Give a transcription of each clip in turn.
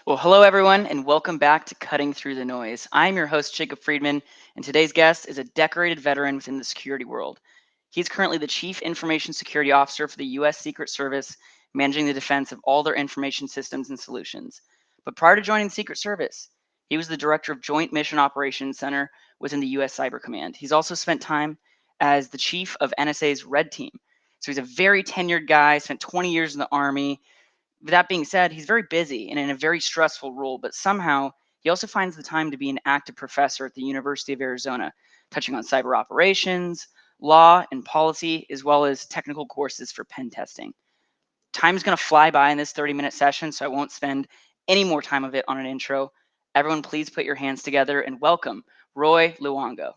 Well, hello everyone, and welcome back to Cutting Through the Noise. I'm your host, Jacob Friedman, and today's guest is a decorated veteran within the security world. He's currently the Chief Information Security Officer for the U.S. Secret Service, managing the defense of all their information systems and solutions. But prior to joining the Secret Service, he was the Director of Joint Mission Operations Center within the U.S. Cyber Command. He's also spent time as the Chief of NSA's Red Team. So he's a very tenured guy, spent 20 years in the Army. With that being said, he's very busy and in a very stressful role, but somehow he also finds the time to be an active professor at the University of Arizona, touching on cyber operations, law, and policy, as well as technical courses for pen testing. Time is going to fly by in this 30-minute session, so I won't spend any more time of it on an intro. Everyone, please put your hands together and welcome Roy Luongo.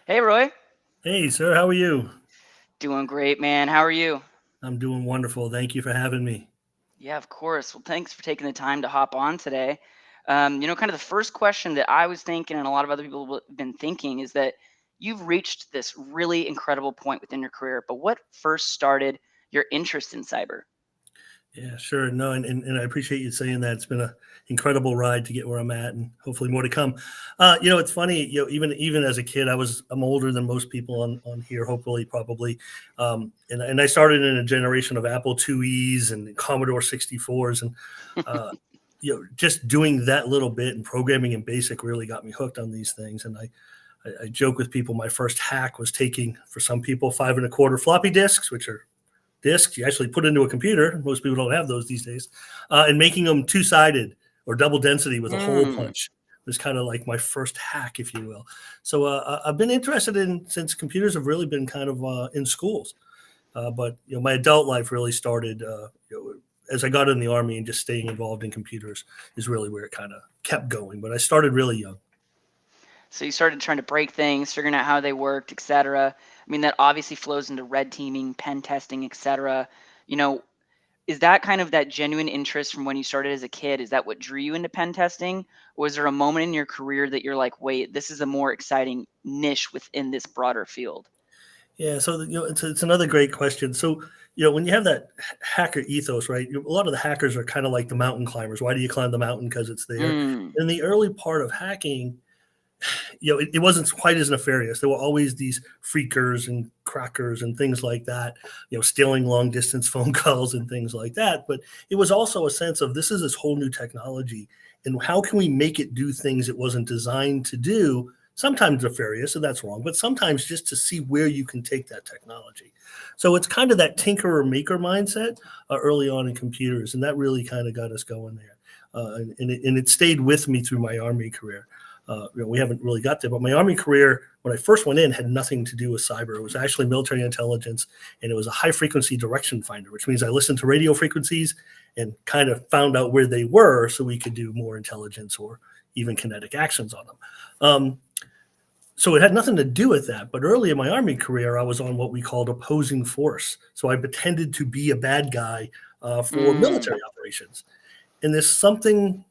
Hey, Roy. Hey, sir. How are you? Doing great, man. How are you? I'm doing wonderful. Thank you for having me. Yeah, of course. Well, thanks for taking the time to hop on today. Kind of the first question that I was thinking, and a lot of other people have been thinking, is that you've reached this really incredible point within your career, but what first started your interest in cyber? Yeah, sure. No, and I appreciate you saying that. It's been an incredible ride to get where I'm at, and hopefully more to come. It's funny. Even as a kid, I'm older than most people on here. Hopefully, probably. And I started in a generation of Apple IIe's and Commodore 64s, and just doing that little bit and programming in BASIC really got me hooked on these things. And I joke with people. My first hack was taking, for some people, 5 1/4 floppy disks, which are discs you actually put into a computer. Most people don't have those these days. And making them two-sided or double density with a hole punch was kind of like my first hack, if you will. So I've been interested in, since computers have really been kind of in schools. But my adult life really started as I got in the Army, and just staying involved in computers is really where it kind of kept going. But I started really young. So you started trying to break things, figuring out how they worked, et cetera. I mean, that obviously flows into red teaming, pen testing, et cetera. Is that kind of that genuine interest from when you started as a kid? Is that what drew you into pen testing? Or was there a moment in your career that you're like, wait, this is a more exciting niche within this broader field? Yeah, so it's another great question. So when you have that hacker ethos, right? A lot of the hackers are kind of like the mountain climbers. Why do you climb the mountain? Because it's there. In the early part of hacking, it wasn't quite as nefarious. There were always these freakers and crackers and things like that, stealing long distance phone calls and things like that. But it was also a sense of, this is this whole new technology, and how can we make it do things it wasn't designed to do? Sometimes nefarious, and that's wrong, but sometimes just to see where you can take that technology. So it's kind of that tinkerer maker mindset early on in computers, and that really kind of got us going there. And it stayed with me through my Army career. We haven't really got there, but my Army career, when I first went in, had nothing to do with cyber. It was actually military intelligence, and it was a high frequency direction finder, which means I listened to radio frequencies and kind of found out where they were so we could do more intelligence or even kinetic actions on them. So it had nothing to do with that. But early in my Army career, I was on what we called opposing force. So I pretended to be a bad guy for military operations. And there's something,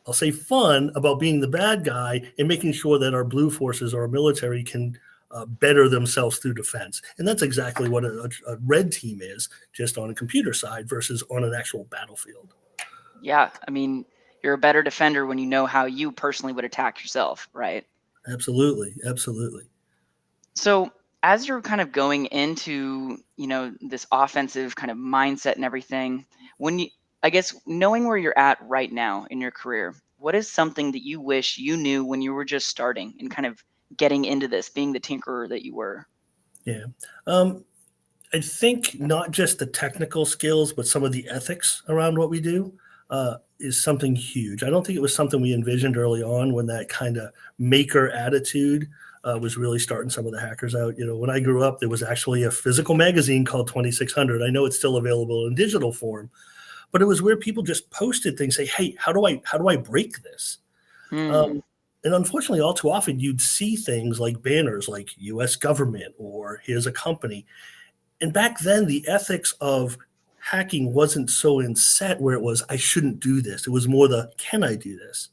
I'll say, fun about being the bad guy and making sure that our blue forces or our military can better themselves through defense. And that's exactly what a red team is, just on a computer side versus on an actual battlefield. Yeah, I mean, you're a better defender when you know how you personally would attack yourself, right? Absolutely. Absolutely. So as you're kind of going into, this offensive kind of mindset and everything, I guess, knowing where you're at right now in your career, what is something that you wish you knew when you were just starting and kind of getting into this, being the tinkerer that you were? Yeah. I think not just the technical skills, but some of the ethics around what we do is something huge. I don't think it was something we envisioned early on when that kind of maker attitude was really starting some of the hackers out. When I grew up, there was actually a physical magazine called 2600. I know it's still available in digital form, but it was where people just posted things, say, "Hey, how do I break this?" Hmm. Um, and unfortunately, all too often, you'd see things like banners like U.S. government or here's a company. And back then, the ethics of hacking wasn't so in set where it was, I shouldn't do this. It was more the, can I do this?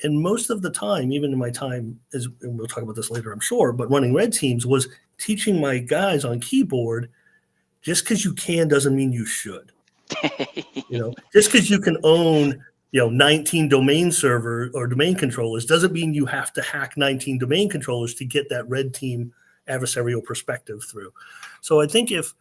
And most of the time, even in my time, and we'll talk about this later, I'm sure, but running red teams was teaching my guys on keyboard, just because you can doesn't mean you should. Just because you can own 19 domain server or domain controllers doesn't mean you have to hack 19 domain controllers to get that red team adversarial perspective through. So I think if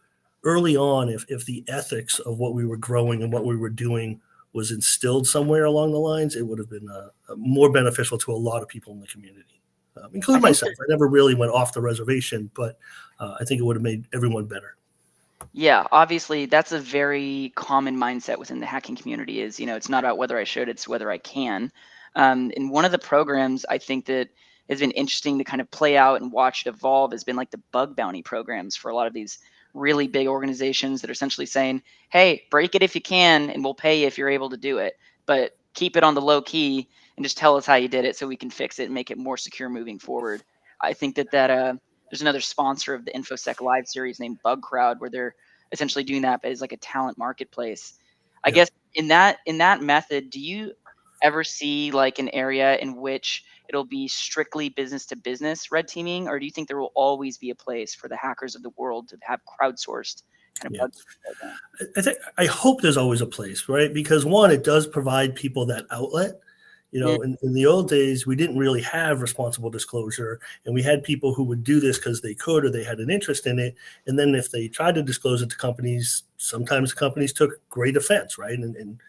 early on, if the ethics of what we were growing and what we were doing was instilled somewhere along the lines, it would have been more beneficial to a lot of people in the community, I including think myself. I never really went off the reservation, but I think it would have made everyone better. Yeah, obviously that's a very common mindset within the hacking community is, it's not about whether I should, it's whether I can. And one of the programs I think that has been interesting to kind of play out and watch it evolve has been like the bug bounty programs for a lot of these really big organizations that are essentially saying, hey, break it if you can, and we'll pay you if you're able to do it. But keep it on the low key and just tell us how you did it so we can fix it and make it more secure moving forward. I think that there's another sponsor of the InfoSec Live series named Bug Crowd, where they're essentially doing that as like a talent marketplace. I Yeah. guess in that method, do you ever see like an area in which it'll be strictly business to business red teaming, or do you think there will always be a place for the hackers of the world to have crowdsourced kind of Yeah. bug program? I hope there's always a place, right? Because one, it does provide people that outlet. Mm, In the old days, we didn't really have responsible disclosure, and we had people who would do this because they could or they had an interest in it. And then if they tried to disclose it to companies, sometimes companies took great offense, right? And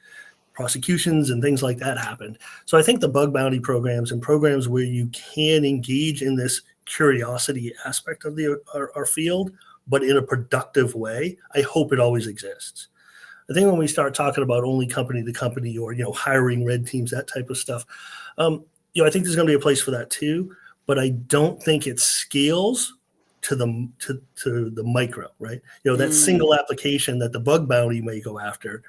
prosecutions and things like that happened. So I think the bug bounty programs and programs where you can engage in this curiosity aspect of our field, but in a productive way, I hope it always exists. I think when we start talking about only company to company or hiring red teams, that type of stuff, I think there's going to be a place for that too. But I don't think it scales to the micro, right? That mm, single application that the bug bounty may go after.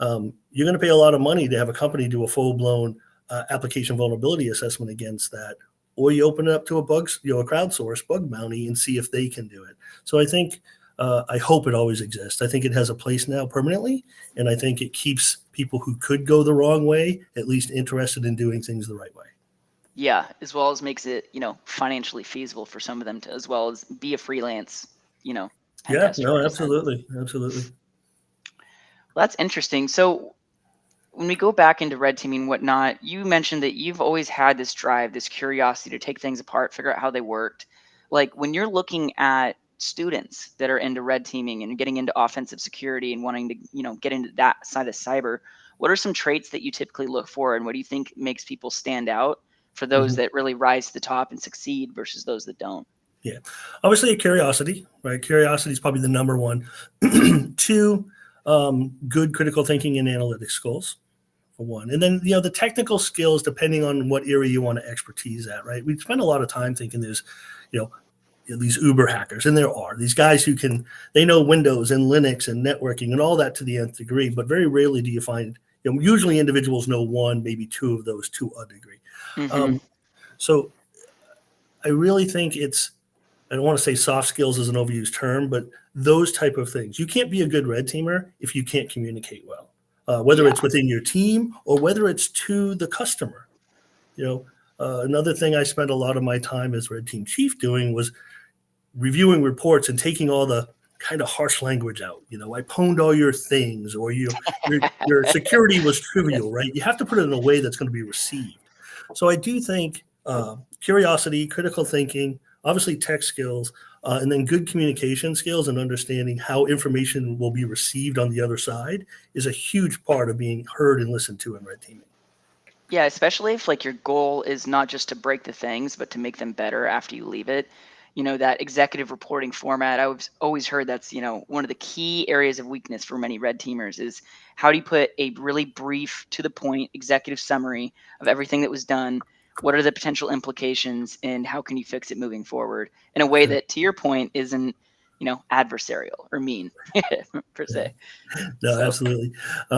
You're going to pay a lot of money to have a company do a full blown application vulnerability assessment against that, or you open it up to a crowdsource bug bounty and see if they can do it. So I think I hope it always exists. I think it has a place now permanently, and I think it keeps people who could go the wrong way at least interested in doing things the right way. yeah, as well as makes it financially feasible for some of them to, as well as be a freelance, you know, pen Yeah, tester no, in a sense. absolutely, absolutely. Well, that's interesting. So when we go back into red teaming and whatnot, you mentioned that you've always had this drive, this curiosity to take things apart, figure out how they worked. Like when you're looking at students that are into red teaming and getting into offensive security and wanting to, get into that side of cyber, what are some traits that you typically look for, and what do you think makes people stand out for those Mhm. that really rise to the top and succeed versus those that don't? Yeah, obviously a curiosity, right? Curiosity is probably the number one. Two, good critical thinking and analytic skills for one, and then the technical skills depending on what area you want to expertise at, right? We spend a lot of time thinking there's, you know, these Uber hackers, and there are these guys who they know Windows and Linux and networking and all that to the nth degree, but very rarely do you find, usually individuals know one, maybe two of those to a degree. Mm-hmm. Um, so I really think I don't want to say soft skills is an overused term, but those type of things. You can't be a good red teamer if you can't communicate well, whether Yeah. it's within your team or whether it's to the customer. Another thing I spent a lot of my time as red team chief doing was reviewing reports and taking all the kind of harsh language out. I pwned all your things, or your security was Yes. trivial, right? You have to put it in a way that's going to be received. So I do think curiosity, critical thinking, obviously tech skills, and then good communication skills and understanding how information will be received on the other side is a huge part of being heard and listened to in red teaming. Yeah, especially if like your goal is not just to break the things, but to make them better after you leave it. that executive reporting format. I've always heard that's, one of the key areas of weakness for many red teamers is how do you put a really brief, to the point executive summary of everything that was done? What are the potential implications, and how can you fix it moving forward in a way that, to your point, isn't, adversarial or mean per se. No, So, absolutely. I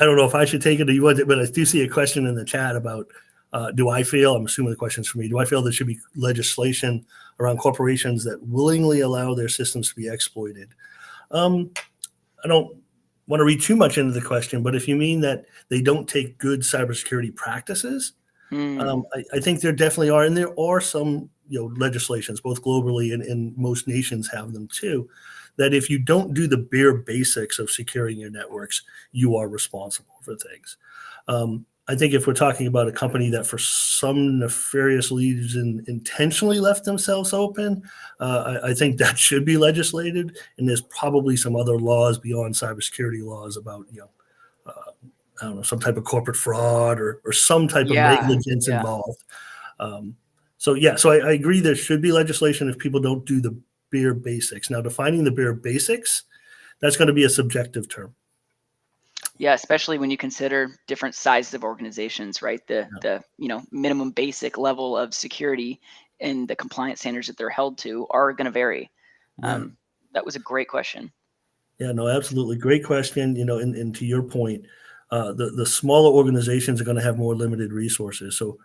don't know if I should take it or you want it, but I do see a question in the chat about do I feel, I'm assuming the question's for me, do I feel there should be legislation around corporations that willingly allow their systems to be exploited? I don't want to read too much into the question, but if you mean that they don't take good cybersecurity practices, I think there definitely are, and there are some legislations, both globally and most nations have them too, that if you don't do the bare basics of securing your networks, you are responsible for things. I think if we're talking about a company that for some nefarious reason intentionally left themselves open, I think that should be legislated. And there's probably some other laws beyond cybersecurity laws about, I don't know, some type of corporate fraud or some type of yeah, negligence yeah. involved. So I agree there should be legislation if people don't do the bare basics. Now, defining the bare basics, that's going to be a subjective term. Yeah, especially when you consider different sizes of organizations, right? The minimum basic level of security and the compliance standards that they're held to are going to vary. Yeah. That was a great question. Yeah, no, absolutely. Great question. And to your point, the smaller organizations are going to have more limited resources. So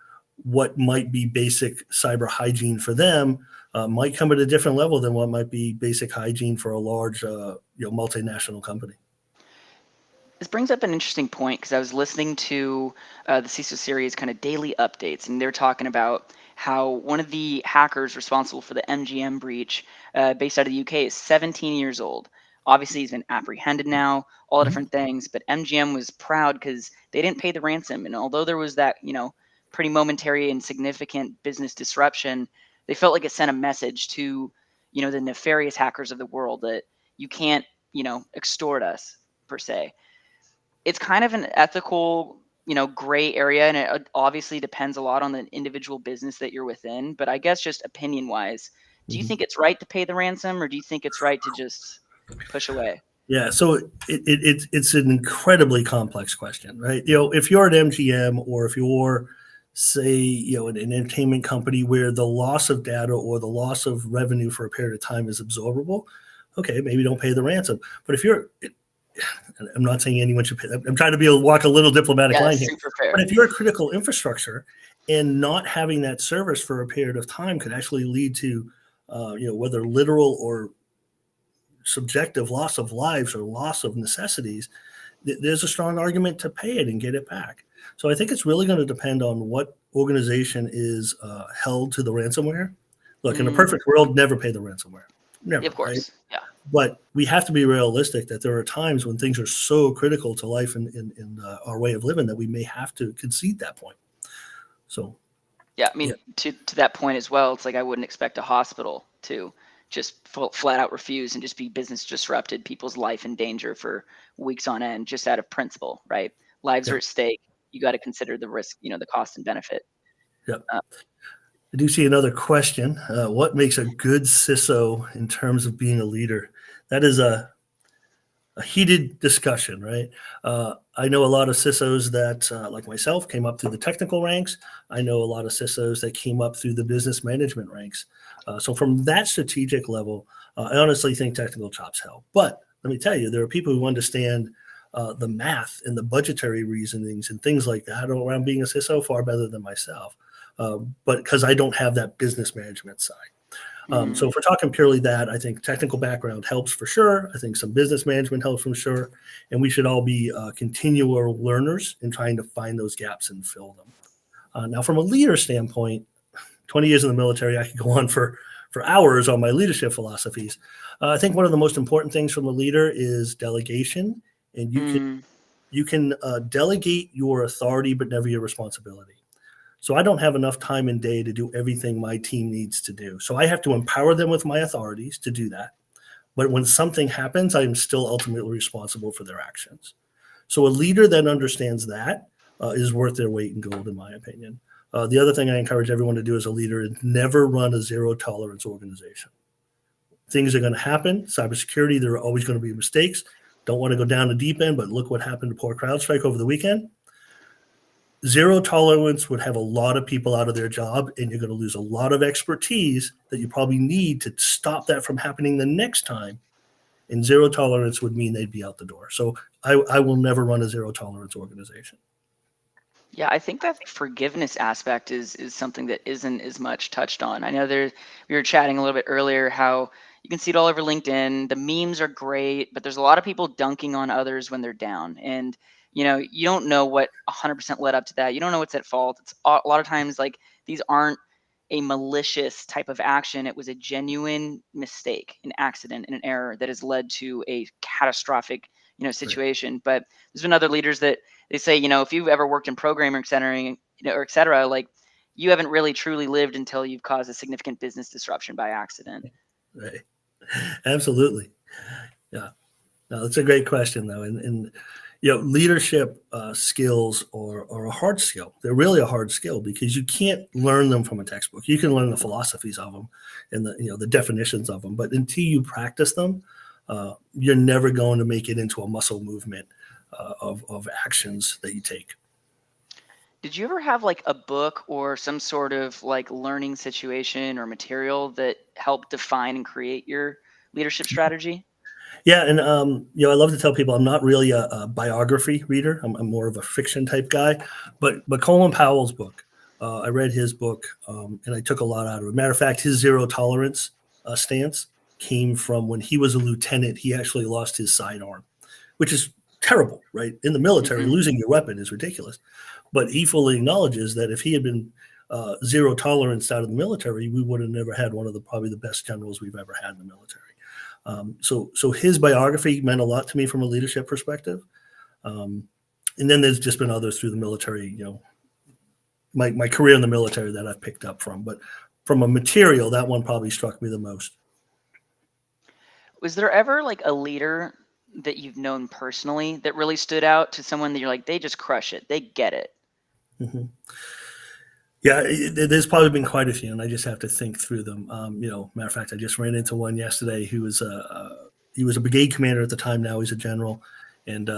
what might be basic cyber hygiene for them might come at a different level than what might be basic hygiene for a large, multinational company. This brings up an interesting point because I was listening to the CISO series kind of daily updates, and they're talking about how one of the hackers responsible for the MGM breach, based out of the UK, is 17 years old. Obviously, he's been apprehended now, all Mhm. different things, but MGM was proud because they didn't pay the ransom. And although there was that, pretty momentary and significant business disruption, they felt like it sent a message to, the nefarious hackers of the world that you can't, extort us per se. It's kind of an ethical, gray area, and it obviously depends a lot on the individual business that you're within. But I guess just opinion wise, do you Mhm. think it's right to pay the ransom, or do you think it's right to just push away? Yeah, so it's an incredibly complex question, right? If you're at MGM or if you're, say, an entertainment company where the loss of data or the loss of revenue for a period of time is absorbable, okay, maybe don't pay the ransom. But if you're, I'm not saying anyone should pay. I'm trying to walk a little diplomatic Yeah, line here. super But fair. if you're a critical infrastructure and not having that service for a period of time could actually lead to, whether literal or subjective loss of lives or loss of necessities, there's a strong argument to pay it and get it back. So I think it's really going to depend on what organization is held to the ransomware. Look, in a Mm, perfect world, never pay the ransomware, of never, right? course. Yeah. But we have to be realistic that there are times when things are so critical to life and our way of living that we may have to concede that point. So, Yeah. I yeah, mean, to that point as well, it's like I wouldn't expect a hospital to just flat out refuse and just be business disrupted, people's life in danger for weeks on end, just out of principle, right? Lives yeah, are at stake. You got to consider the risk, the cost and benefit. yeah. Uh, I do see another question. What makes a good CISO in terms of being a leader? That is a heated discussion, right? I know a lot of CISOs that, like myself, came up through the technical ranks. I know a lot of CISOs that came up through the business management ranks. So from that strategic level, I honestly think technical chops help. But let me tell you, there are people who understand the math and the budgetary reasonings and things like that around being a CISO far better than myself. But because I don't have that business management side. So if we're talking purely that, I think technical background helps for sure. I think some business management helps for sure. And we should all be continual learners in trying to find those gaps and fill them. Now, from a leader standpoint, 20 years in the military, I could go on for hours on my leadership philosophies. I think one of the most important things from a leader is delegation. And you can delegate your authority, but never your responsibility. So I don't have enough time and day to do everything my team needs to do. So I have to empower them with my authorities to do that. But when something happens, I am still ultimately responsible for their actions. So a leader that understands that is worth their weight in gold, in my opinion. The other thing I encourage everyone to do as a leader is never run a zero tolerance organization. Things are going to happen. Cybersecurity, there are always going to be mistakes. Don't want to go down the deep end, but look what happened to poor CrowdStrike over the weekend. Zero tolerance would have a lot of people out of their job, and you're going to lose a lot of expertise that you probably need to stop that from happening the next time. And zero tolerance would mean they'd be out the door. So I will never run a zero tolerance organization. Yeah, I think that forgiveness aspect is something that isn't as much touched on. I know we were chatting a little bit earlier how you can see it all over LinkedIn. The memes are great, but there's a lot of people dunking on others when they're down. And you don't know what 100% led up to that. You don't know what's at fault. It's a lot of times like these aren't a malicious type of action. It was a genuine mistake, an accident, and an error that has led to a catastrophic, situation. Right. But there's been other leaders that they say, if you've ever worked in programming centering, or et cetera, like you haven't really truly lived until you've caused a significant business disruption by accident. Right. Absolutely. Yeah. No, that's a great question though. And leadership skills are a hard skill. They're really a hard skill because you can't learn them from a textbook. You can learn the philosophies of them and the definitions of them, but until you practice them, you're never going to make it into a muscle movement of actions that you take. Did you ever have like a book or some sort of like learning situation or material that helped define and create your leadership strategy? Yeah, and I love to tell people I'm not really a biography reader. I'm more of a fiction type guy. But Colin Powell's book, I read his book, and I took a lot out of it. Matter of fact, his zero tolerance stance came from when he was a lieutenant. He actually lost his sidearm, which is terrible, right? In the military, losing your weapon is ridiculous. But he fully acknowledges that if he had been zero tolerance out of the military, we would have never had one of probably the best generals we've ever had in the military. So his biography meant a lot to me from a leadership perspective. And then there's just been others through the military, my career in the military that I've picked up from. But from a material, that one probably struck me the most. Was there ever like a leader that you've known personally that really stood out to someone that you're like, they just crush it, they get it? Mm-hmm. Yeah, there's probably been quite a few, and I just have to think through them. Matter of fact, I just ran into one yesterday who was he was a brigade commander at the time. Now he's a general, and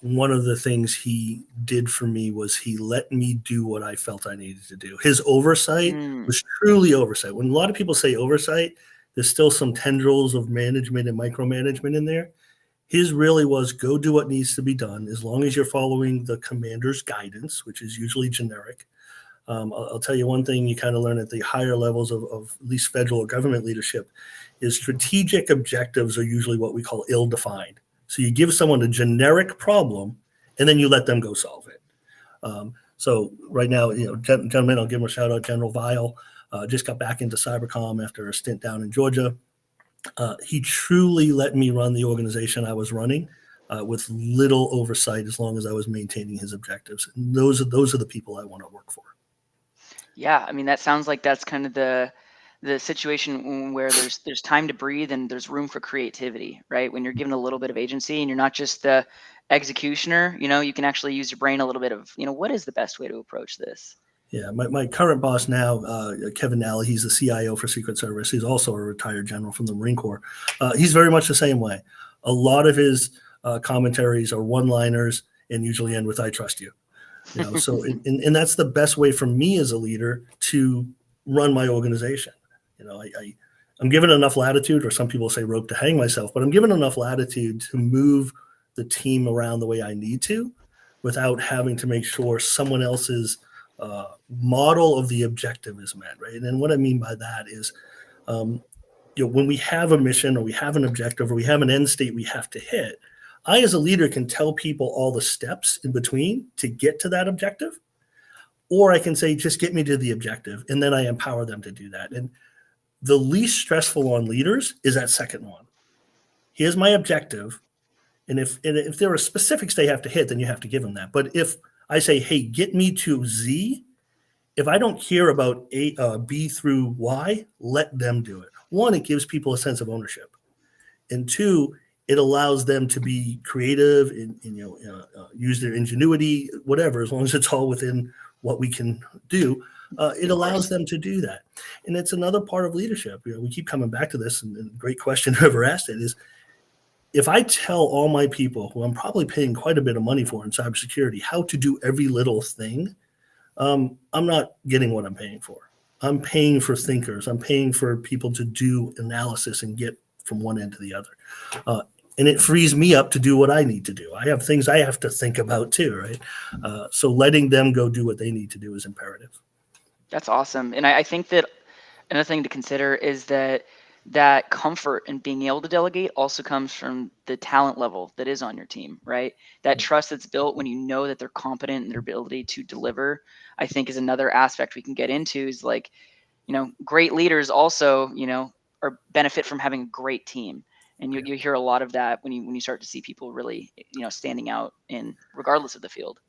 one of the things he did for me was he let me do what I felt I needed to do. His oversight was truly oversight. When a lot of people say oversight, there's still some tendrils of management and micromanagement in there. His really was go do what needs to be done as long as you're following the commander's guidance, which is usually generic. I'll tell you one thing you kind of learn at the higher levels of at least federal or government leadership is strategic objectives are usually what we call ill-defined. So you give someone a generic problem and then you let them go solve it. So right now, gentlemen, I'll give him a shout out, General Vile, just got back into cybercom after a stint down in Georgia. He truly let me run the organization I was running with little oversight as long as I was maintaining his objectives. And those are the people I want to work for. Yeah, I mean, that sounds like that's kind of the situation where there's time to breathe and there's room for creativity, right? When you're given a little bit of agency and you're not just the executioner, you can actually use your brain a little bit of, what is the best way to approach this? Yeah, my current boss now, Kevin Nally, he's the CIO for Secret Service. He's also a retired general from the Marine Corps. He's very much the same way. A lot of his commentaries are one-liners and usually end with "I trust you." So and that's the best way for me as a leader to run my organization. I'm given enough latitude, or some people say rope to hang myself, but I'm given enough latitude to move the team around the way I need to without having to make sure someone else's model of the objective is met, right? And what I mean by that is, when we have a mission or we have an objective or we have an end state we have to hit, I, as a leader, can tell people all the steps in between to get to that objective, or I can say, just get me to the objective, and then I empower them to do that. And the least stressful on leaders is that second one. Here's my objective, and if there are specifics they have to hit, then you have to give them that. But if I say, hey, get me to Z, if I don't care about B through Y, let them do it. One, it gives people a sense of ownership. And two, it allows them to be creative and use their ingenuity, whatever, as long as it's all within what we can do. it Of allows course. them to do that. And it's another part of leadership. We keep coming back to this, and great question whoever asked it is, if I tell all my people who I'm probably paying quite a bit of money for in cybersecurity how to do every little thing, I'm not getting what I'm paying for. I'm paying for thinkers. I'm paying for people to do analysis and get from one end to the other. Uh, and it frees me up to do what I need to do. I have things I have to think about too, right? So letting them go do what they need to do is imperative. That's awesome. And I think that another thing to consider is that comfort in being able to delegate also comes from the talent level that is on your team, right? That trust that's built when you know that they're competent in their ability to deliver, I think is another aspect we can get into is like, great leaders also, are benefit from having a great team. And you hear a lot of that when you start to see people really, standing out in regardless of the field.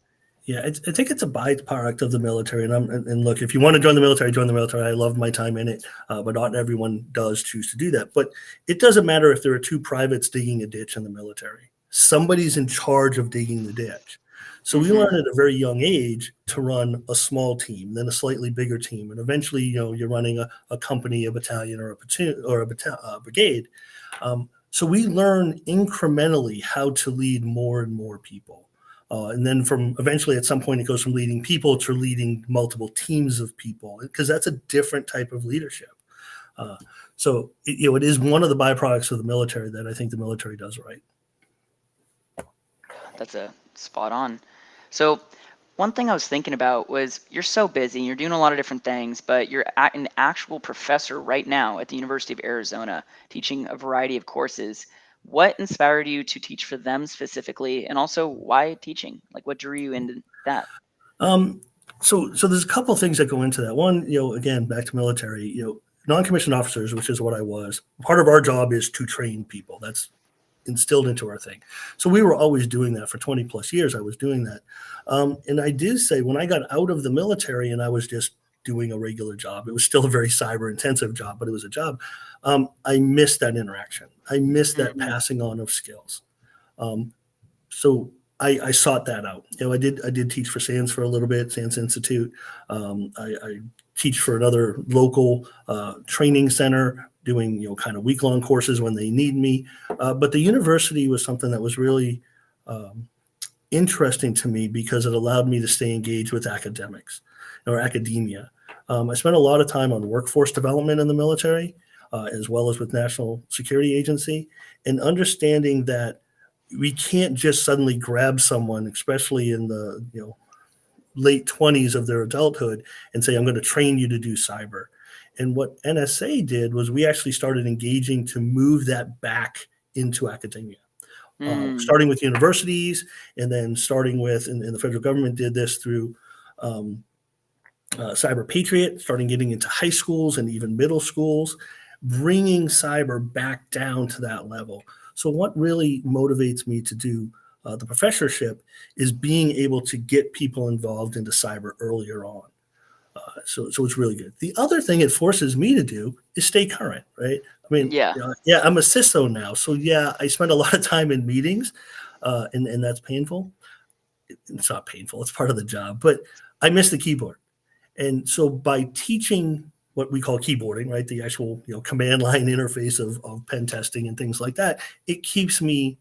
Yeah, I think it's a byproduct of the military. And look, if you want to join the military, join the military. I love my time in it, but not everyone does choose to do that. But it doesn't matter if there are two privates digging a ditch in the military. Somebody's in charge of digging the ditch. So we Hmm. learn at a very young age to run a small team, then a slightly bigger team, and eventually, you're running a company, a battalion, or a platoon, or a brigade. So we learn incrementally how to lead more and more people. And then from eventually at some point it goes from leading people to leading multiple teams of people because that's a different type of leadership. Uh, so it is one of the byproducts of the military that I think the military does right. That's a spot on. So one thing I was thinking about was you're so busy, you're doing a lot of different things, but you're an actual professor right now at the University of Arizona teaching a variety of courses. What inspired you to teach for them specifically, and also why teaching? Like, what drew you into that? Um, so there's a couple of things that go into that. One, again, back to military, non-commissioned officers, which is what I was. Part of our job is to train people. That's instilled into our thing. So we were always doing that for 20 plus years. I was doing that. And I did say when I got out of the military and I was just doing a regular job, it was still a very cyber intensive job, but it was a job. I missed that interaction. I missed that Hmm. passing on of skills. Um, so I sought that out. I did teach for SANS for a little bit, SANS Institute. I teach for another local training center, doing kind of week long courses when they need me. But the university was something that was really um, interesting to me because it allowed me to stay engaged with academics or academia. I spent a lot of time on workforce development in the military, as well as with National Security Agency, and understanding that we can't just suddenly grab someone, especially in the late 20s of their adulthood, and say, I'm going to train you to do cyber. And what NSA did was we actually started engaging to move that back into academia, Mm. starting with universities, and then starting with, and the federal government did this through um, Cyber Patriot, starting getting into high schools and even middle schools, bringing cyber back down to that level. So, what really motivates me to do the professorship is being able to get people involved into cyber earlier on. So it's really good. The other thing it forces me to do is stay current, right? I mean, Yeah. yeah, I'm a CISO now, so yeah, I spend a lot of time in meetings, and that's painful. It's not painful; it's part of the job. But I miss the keyboard. And so by teaching what we call keyboarding, right, the actual command line interface of pen testing and things like that, it keeps me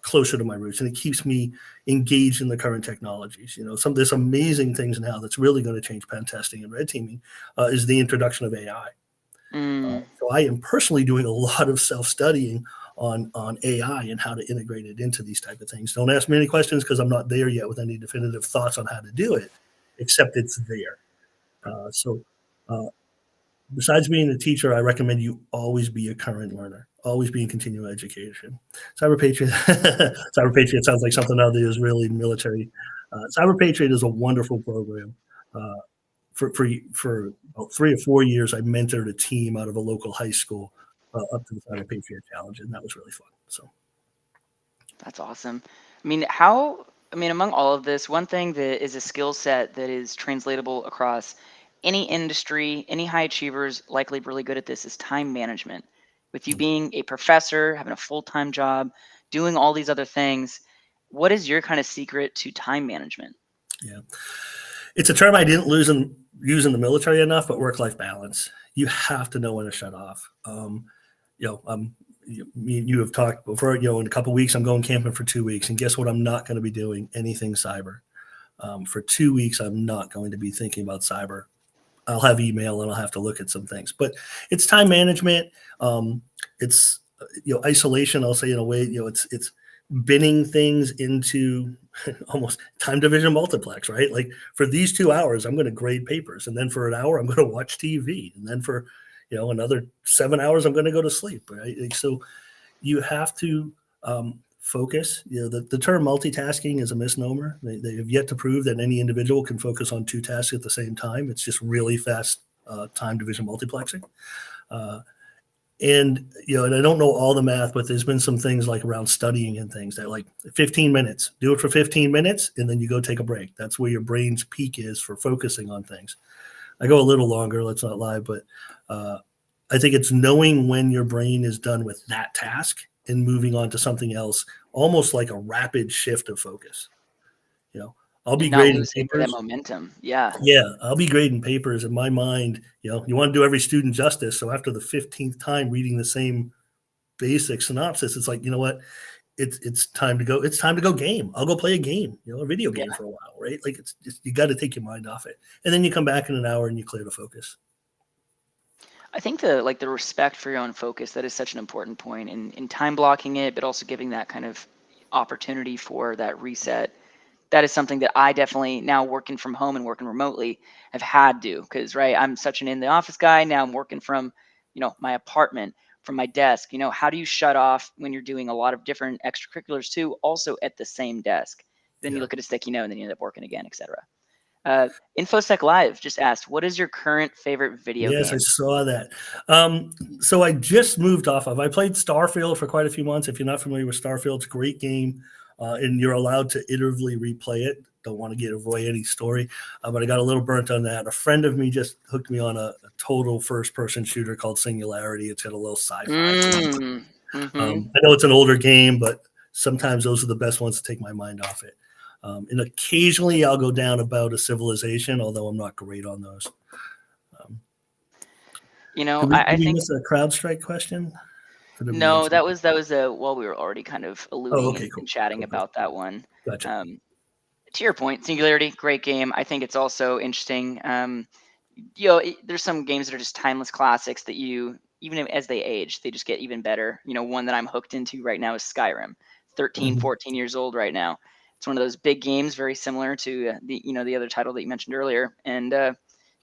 closer to my roots and it keeps me engaged in the current technologies. There's amazing things now that's really going to change pen testing and red teaming is the introduction of AI. Mm. So I am personally doing a lot of self studying on AI and how to integrate it into these type of things. Don't ask me any questions because I'm not there yet with any definitive thoughts on how to do it, except it's there. So, uh, besides being a teacher, I recommend you always be a current learner, always be in continual education. Cyber Patriot, Cyber Patriot sounds like something out there is really military. Cyber Patriot is a wonderful program. Uh, for about 3 or 4 years, I mentored a team out of a local high school up to the Cyber Patriot Challenge, and that was really fun. So. That's awesome. Among all of this, one thing that is a skill set that is translatable across any industry, any high achievers likely really good at this is time management. With you being a professor, having a full-time job, doing all these other things, what is your kind of secret to time management? Yeah. It's a term I didn't use in the military enough, but work-life balance. You have to know when to shut off. You have talked before. In a couple of weeks, I'm going camping for 2 weeks, and guess what? I'm not going to be doing anything cyber. For 2 weeks, I'm not going to be thinking about cyber. I'll have email and I'll have to look at some things, but it's time management. It's isolation. I'll say in a way, it's binning things into almost time division multiplex, right? Like for these 2 hours, I'm going to grade papers, and then for an hour, I'm going to watch TV, and then for another 7 hours, I'm going to go to sleep, right? So you have to focus. The term multitasking is a misnomer. They have yet to prove that any individual can focus on 2 tasks at the same time. It's just really fast time division multiplexing. And I don't know all the math, but there's been some things like around studying and things that like 15 minutes, do it for 15 minutes, and then you go take a break. That's where your brain's peak is for focusing on things. I go a little longer, let's not lie, but I think it's knowing when your brain is done with that task and moving on to something else, almost like a rapid shift of focus. I'll be And not grading losing that papers. momentum. Yeah. Yeah, I'll be grading papers. In my mind, you want to do every student justice. So after the 15th time reading the same basic synopsis, it's like, you know what? It's time to go. It's time to go game. I'll go play a game, a video game for a while, right? Like it's just, you got to take your mind off it. And then you come back in an hour and you clear the focus. I think the respect for your own focus, that is such an important point in time blocking it, but also giving that kind of opportunity for that reset. That is something that I definitely, now working from home and working remotely, have had to, because right, I'm such an in the office guy. Now I'm working from, my apartment, from my desk. How do you shut off when you're doing a lot of different extracurriculars too, also at the same desk? Then you look at a sticky note and then you end up working again, etc. InfoSec Live just asked, what is your current favorite video Yes, game? I saw that. So I just moved off of. I played Starfield for quite a few months. If you're not familiar with Starfield, it's a great game, and you're allowed to iteratively replay it. Don't want to give away any story, but I got a little burnt on that. A friend of me just hooked me on a total first-person shooter called Singularity. It's got a little sci-fi. I know it's an older game, but sometimes those are the best ones to take my mind off it. And occasionally I'll go down about a Civilization, although I'm not great on those. I Did we think miss a CrowdStrike question? no, that was well, we were already kind of alluding Okay, cool. and chatting Cool. about that one. Gotcha. To your point, Singularity, great game. I think it's also interesting. There's some games that are just timeless classics that even as they age, they just get even better. One that I'm hooked into right now is Skyrim. 13, 14 years old right now. It's one of those big games, very similar to the other title that you mentioned earlier, and you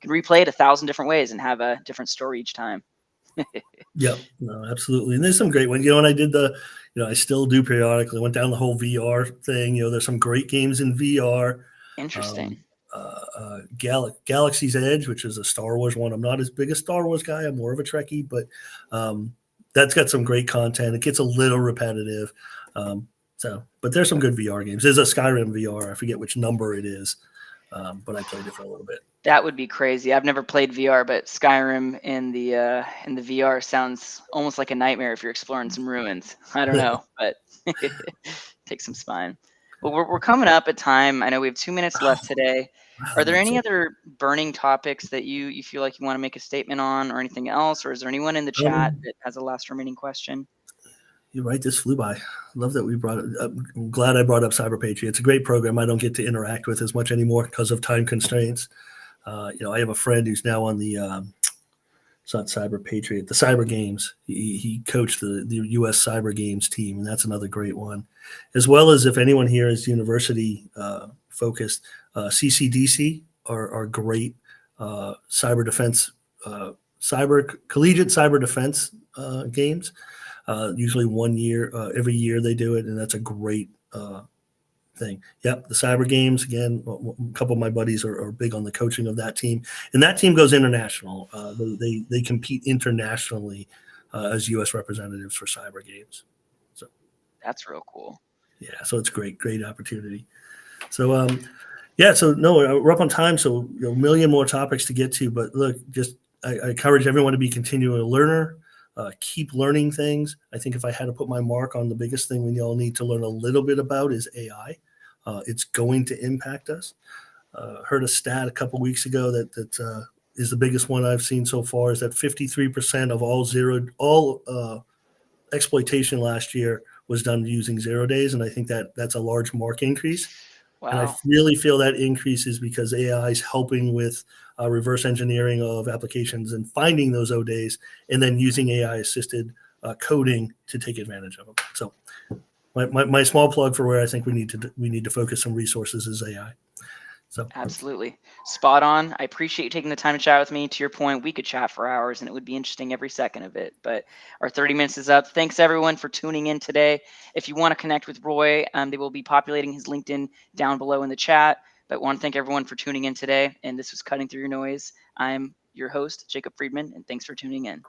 can replay it 1,000 different ways and have a different story each time. Yep. No, absolutely. And there's some great ones. And I did I still do periodically. Went down the whole VR thing. There's some great games in VR. Interesting. Galaxy's Edge, which is a Star Wars one. I'm not as big a Star Wars guy. I'm more of a Trekkie, but that's got some great content. It gets a little repetitive. But there's some good VR games. There's a Skyrim VR. I forget which number it is, but I played it for a little bit. That would be crazy. I've never played VR, but Skyrim in the VR sounds almost like a nightmare if you're exploring some ruins. I don't know, but take some spine. Well, we're coming up at time. I know we have 2 minutes left today. Wow, Are there any other burning topics that you feel like you want to make a statement on, or anything else, or is there anyone in the chat that has a last remaining question? You're right. This flew by. Love that we brought it up. I'm glad I brought up Cyber Patriot. It's a great program. I don't get to interact with as much anymore because of time constraints. I have a friend who's now on the it's not Cyber Patriot, the Cyber Games. He coached the U.S. Cyber Games team, and that's another great one. As well as if anyone here is university focused, CCDC are great cyber defense, collegiate cyber defense games. Usually 1 year, every year they do it, and that's a great thing. Yep, the Cyber Games, again, a couple of my buddies are big on the coaching of that team, and that team goes international. They compete internationally as U.S. representatives for Cyber Games. So that's real cool. Yeah, so it's great opportunity. So so no, we're up on time, so a million more topics to get to, but look, just I encourage everyone to be continuing a learner. Keep learning things. I think if I had to put my mark on the biggest thing we all need to learn a little bit about is AI. It's going to impact us. heard a stat a couple weeks ago that is the biggest one I've seen so far, is that 53% of all exploitation last year was done using 0 days, and I think that's a large mark increase. Wow. And I really feel that increase is because AI is helping with reverse engineering of applications and finding those 0 days, and then using AI-assisted coding to take advantage of them. So, my small plug for where I think we need to focus some resources is AI. So absolutely spot on. I appreciate you taking the time to chat with me. To your point, we could chat for hours and it would be interesting every second of it, but our 30 minutes is up. Thanks everyone for tuning in today. If you want to connect with Roy, they will be populating his LinkedIn down below in the chat, but I want to thank everyone for tuning in today. And this was Cutting Through Your Noise. I'm your host, Jacob Friedman, and thanks for tuning in.